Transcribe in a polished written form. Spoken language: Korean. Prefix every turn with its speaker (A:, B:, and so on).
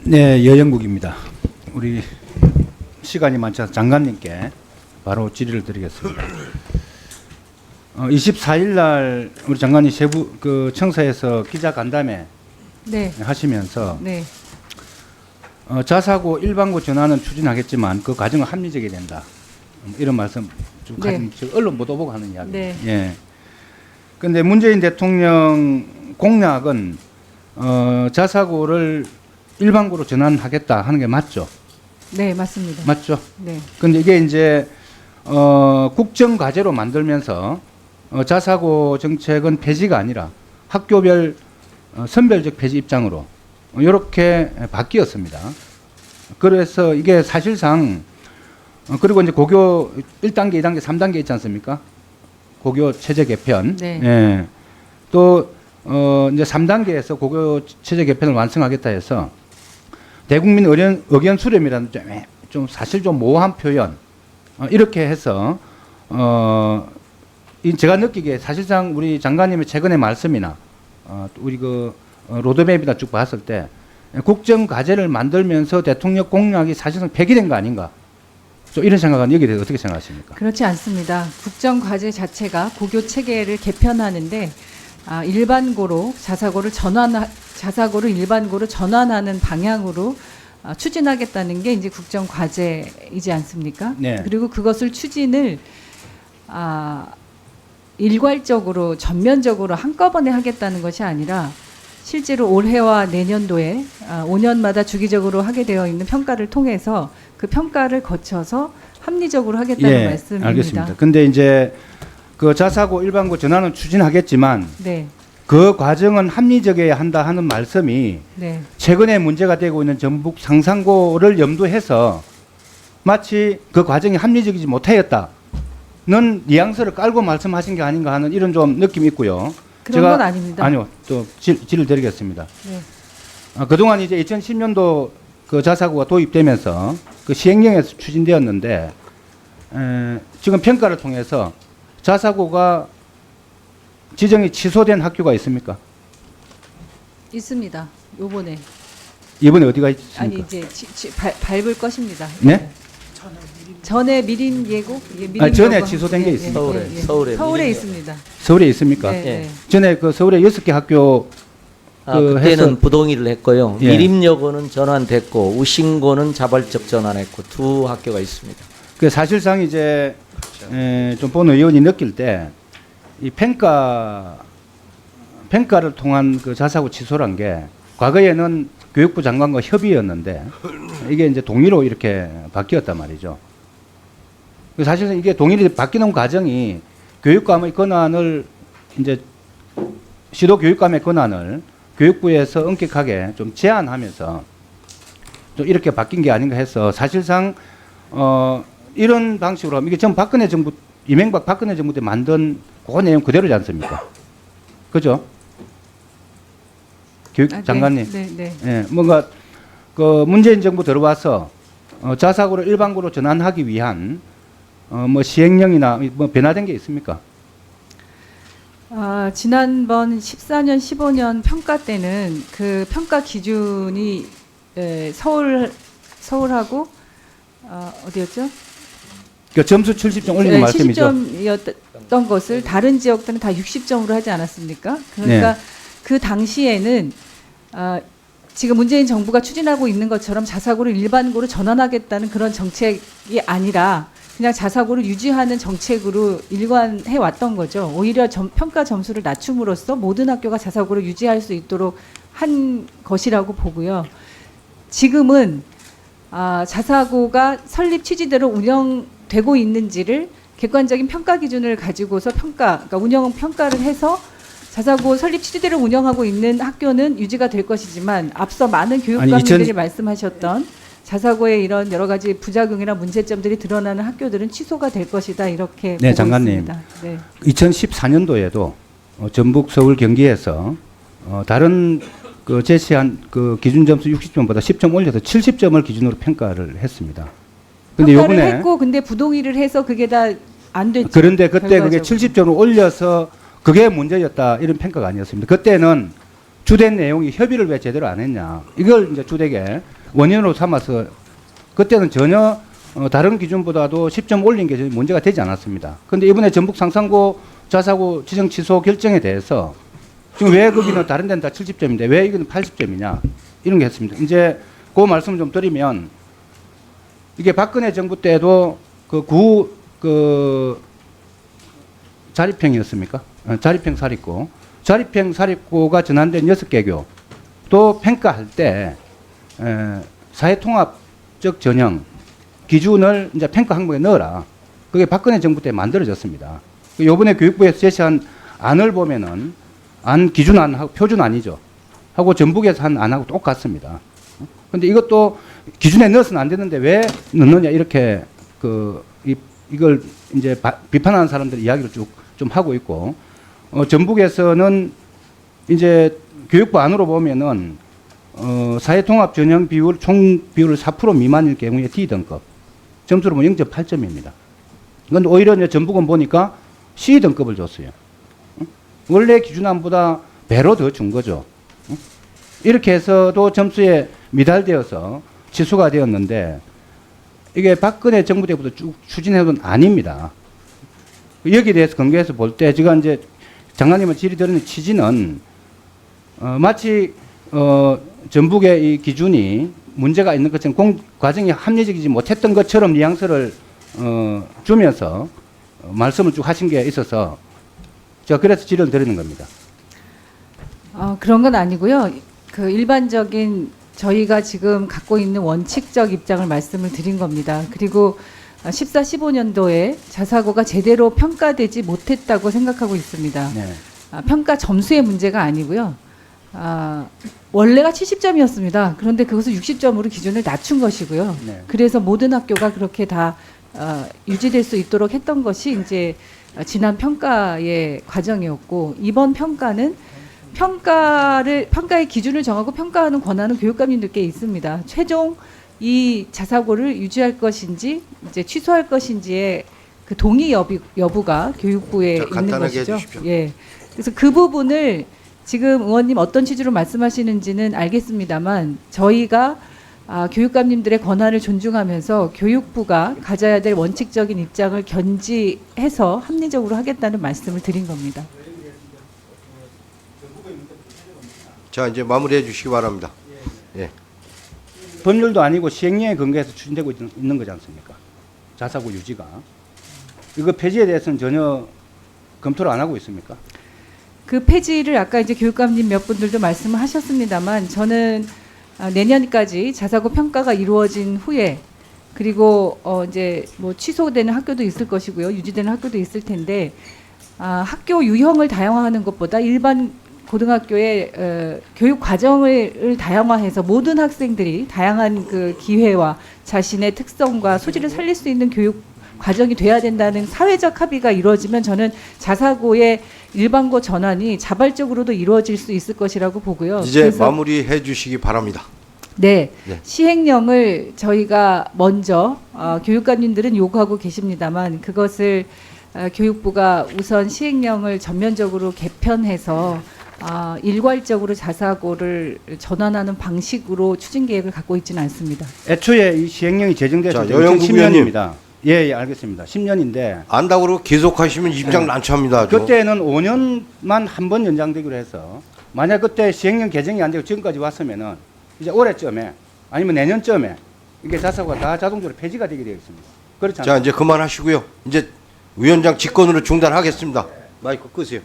A: 네, 여영국입니다. 우리 시간이 많지 않아서 장관님께 바로 질의를 드리겠습니다. 24일 날 우리 장관이 세부 청사에서 기자 간담회
B: 네.
A: 하시면서
B: 네.
A: 자사고 일반고 전환은 추진하겠지만 그 과정은 합리적이 된다. 이런 말씀 좀
B: 네.
A: 언론 보도 보고 하는 이야기.
B: 네.
A: 예. 근데 문재인 대통령 공약은 자사고를 일반고로 전환하겠다 하는 게 맞죠?
B: 네, 맞습니다.
A: 맞죠?
B: 네.
A: 근데 이게 이제 국정 과제로 만들면서 자사고 정책은 폐지가 아니라 학교별 선별적 폐지 입장으로 이렇게 바뀌었습니다. 그래서 이게 사실상 그리고 이제 고교 1단계, 2단계, 3단계 있지 않습니까? 고교 체제 개편.
B: 네.
A: 예. 또 이제 3단계에서 고교 체제 개편을 완성하겠다 해서 대국민 의견 수렴이라는 좀 사실 좀 모호한 표현 이렇게 해서 제가 느끼기에 사실상 우리 장관님의 최근의 말씀이나 우리 로드맵이나 쭉 봤을 때 국정 과제를 만들면서 대통령 공약이 사실상 폐기된 거 아닌가? 좀 이런 생각은 여기에 대해서 어떻게 생각하십니까?
B: 그렇지 않습니다. 국정 과제 자체가 고교 체계를 개편하는데 일반고로 자사고를 일반고로 전환하는 방향으로 추진하겠다는 게 이제 국정 과제이지 않습니까?
A: 네.
B: 그리고 그것을 추진을 일괄적으로 전면적으로 한꺼번에 하겠다는 것이 아니라 실제로 올해와 내년도에 5년마다 주기적으로 하게 되어 있는 평가를 통해서 그 평가를 거쳐서 합리적으로 하겠다는 말씀입니다.
A: 알겠습니다. 근데 이제 그 자사고 일반고 전환은 추진하겠지만
B: 네.
A: 그 과정은 합리적이어야 한다 하는 말씀이
B: 네.
A: 최근에 문제가 되고 있는 전북 상산고를 염두해서 마치 그 과정이 합리적이지 못하였다는 뉘앙스를 깔고 말씀하신 게 아닌가 하는 이런 좀 느낌이 있고요.
B: 그런 건 아닙니다.
A: 아니요. 또 질을 드리겠습니다.
B: 네.
A: 그동안 이제 2010년도 그 자사고가 도입되면서 그 시행령에서 추진되었는데 지금 평가를 통해서 자사고가 지정이 취소된 학교가 있습니까?
B: 있습니다. 요번에.
A: 이번에 어디가 있습니까?
B: 아니 이제 밟을 것입니다.
A: 네?
B: 전에 미린 예고?
A: 전에 취소된 게 있습니다.
B: 서울에 있습니다.
A: 서울에 있습니까?
B: 네, 네.
A: 전에 그 서울에 6개 학교
C: 그때는
A: 해서
C: 부동의를 했고요.
A: 예.
C: 미림여고는 전환됐고 우신고는 자발적 전환했고 두 학교가 있습니다.
A: 그 사실상 이제 좀 본 의원이 느낄 때 이 평가를 통한 그 자사고 취소란 게 과거에는 교육부 장관과 협의였는데 이게 이제 동의로 이렇게 바뀌었단 말이죠. 사실상 이게 동의로 바뀌는 과정이 교육감의 권한을 이제 시도 교육감의 권한을 교육부에서 엄격하게 좀 제한하면서 좀 이렇게 바뀐 게 아닌가 해서 사실상 이런 방식으로 하면 이게 전 박근혜 정부 이명박 박근혜 정부 때 만든 그 내용 그대로지 않습니까? 그죠? 교육 장관님.
B: 네.
A: 예, 뭔가 그 문재인 정부 들어와서 자사고를 일반고로 전환하기 위한 뭐 시행령이나 뭐 변화된 게 있습니까?
B: 지난번 14년, 15년 평가 때는 그 평가 기준이 서울하고 어디였죠?
A: 그 점수 70점 올리는 말씀이죠.
B: 70점이었던 것을 다른 지역들은 다 60점으로 하지 않았습니까? 그러니까
A: 네.
B: 그 당시에는 지금 문재인 정부가 추진하고 있는 것처럼 자사고를 일반고로 전환하겠다는 그런 정책이 아니라 그냥 자사고를 유지하는 정책으로 일관해 왔던 거죠. 오히려 평가 점수를 낮춤으로써 모든 학교가 자사고를 유지할 수 있도록 한 것이라고 보고요. 지금은 자사고가 설립 취지대로 운영되고 있는지를 객관적인 평가 기준을 가지고서 그러니까 운영 평가를 해서 자사고 설립 취지대로 운영하고 있는 학교는 유지가 될 것이지만 앞서 많은 교육감님들이 말씀하셨던 자사고의 이런 여러 가지 부작용이나 문제점들이 드러나는 학교들은 취소가 될 것이다 이렇게
A: 네,
B: 보고
A: 장관님.
B: 있습니다. 네.
A: 2014년도에도 전북, 서울, 경기에서 다른 그 제시한 그 기준 점수 60점보다 10점 올려서 70점을 기준으로 평가를 했습니다. 근데
B: 평가를
A: 요번에
B: 했고 근데 부동의를 해서 그게 다 안 됐죠.
A: 그런데 그때 그게
B: 결과적으로.
A: 70점을 올려서 그게 문제였다 이런 평가가 아니었습니다. 그때는 주된 내용이 협의를 왜 제대로 안 했냐. 이걸 이제 주되게 원인으로 삼아서 그때는 전혀 다른 기준보다도 10점 올린 게 문제가 되지 않았습니다. 그런데 이번에 전북 상산고 자사고 지정 취소 결정에 대해서 지금 왜 거기는 다른 데는 다 70점인데 왜 이거는 80점이냐 이런 게 했습니다. 이제 그 말씀을 좀 드리면 이게 박근혜 정부 때도 그 자립형이었습니까? 자립형 사립고. 자립형 사립고가 전환된 6개교 또 평가할 때 사회통합적 전형 기준을 이제 평가 항목에 넣어라. 그게 박근혜 정부 때 만들어졌습니다. 요번에 교육부에서 제시한 안을 보면은 안 기준안하고 표준안이죠. 하고 전북에서 한 안하고 똑같습니다. 근데 이것도 기준에 넣어서는 안 되는데 왜 넣느냐 이렇게 이걸 이제 비판하는 사람들 이야기를 쭉 좀 하고 있고 전북에서는 이제 교육부 안으로 보면은 사회통합 전형 비율 총 비율 4% 미만일 경우에 D등급 점수로 보면 0.8점입니다. 그런데 오히려 이제 전북은 보니까 C등급을 줬어요. 원래 기준안보다 배로 더 준 거죠. 이렇게 해서도 점수에 미달되어서 취소가 되었는데 이게 박근혜 정부 때부터 쭉 추진해온 아닙니다. 여기에 대해서 근거해서 볼 때 제가 이제 장관님은 질의드리는 취지는 마치 전북의 이 기준이 문제가 있는 것처럼 과정이 합리적이지 못했던 것처럼 뉘앙스를 주면서 말씀을 쭉 하신 게 있어서 제가 그래서 질의를 드리는 겁니다.
B: 그런 건 아니고요. 그 일반적인 저희가 지금 갖고 있는 원칙적 입장을 말씀을 드린 겁니다. 그리고 14, 15년도에 자사고가 제대로 평가되지 못했다고 생각하고 있습니다.
A: 네.
B: 평가 점수의 문제가 아니고요. 원래가 70점이었습니다. 그런데 그것을 60점으로 기준을 낮춘 것이고요.
A: 네.
B: 그래서 모든 학교가 그렇게 다 유지될 수 있도록 했던 것이 이제 지난 평가의 과정이었고 이번 평가는 평가의 기준을 정하고 평가하는 권한은 교육감님들께 있습니다. 최종 이 자사고를 유지할 것인지 이제 취소할 것인지의 그 동의 여부가 교육부에 있는
D: 간단하게
B: 것이죠.
D: 해주십시오.
B: 예. 그래서 그 부분을 지금 의원님 어떤 취지로 말씀하시는지는 알겠습니다만 저희가 교육감님들의 권한을 존중하면서 교육부가 가져야 될 원칙적인 입장을 견지해서 합리적으로 하겠다는 말씀을 드린 겁니다.
D: 자, 이제 마무리해 주시기 바랍니다. 예.
A: 법률도 아니고 시행령에 근거해서 추진되고 있는 거지 않습니까? 자사고 유지가. 이거 폐지에 대해서는 전혀 검토를 안 하고 있습니까?
B: 그 폐지를 아까 이제 교육감님 몇 분들도 말씀을 하셨습니다만 저는 내년까지 자사고 평가가 이루어진 후에 그리고 이제 뭐 취소되는 학교도 있을 것이고요. 유지되는 학교도 있을 텐데 학교 유형을 다양화하는 것보다 일반 고등학교의 교육 과정을 다양화해서 모든 학생들이 다양한 그 기회와 자신의 특성과 소질을 살릴 수 있는 교육 과정이 돼야 된다는 사회적 합의가 이루어지면 저는 자사고의 일반고 전환이 자발적으로도 이루어질 수 있을 것이라고 보고요.
D: 이제
B: 그래서
D: 마무리해 주시기 바랍니다.
B: 네,
D: 네.
B: 시행령을 저희가 먼저 교육감님들은 요구하고 계십니다만 그것을 교육부가 우선 시행령을 전면적으로 개편해서 일괄적으로 자사고를 전환하는 방식으로 추진 계획을 갖고 있지는 않습니다.
A: 애초에 이 시행령이 제정됐을
D: 자,
A: 때
D: 여영국
A: 2010년입니다. 예, 알겠습니다. 10년인데
D: 안다고 그러고 계속하시면 입장 난처합니다. 아주.
A: 그때는 5년만 한 번 연장되기로 해서 만약 그때 시행령 개정이 안 되고 지금까지 왔으면은 이제 올해쯤에 아니면 내년쯤에 이게 자사고가 다 자동적으로 폐지가 되게 되어 있습니다. 그렇지
D: 자,
A: 않습니까?
D: 이제 그만하시고요. 이제 위원장 직권으로 중단하겠습니다. 마이크 끄세요.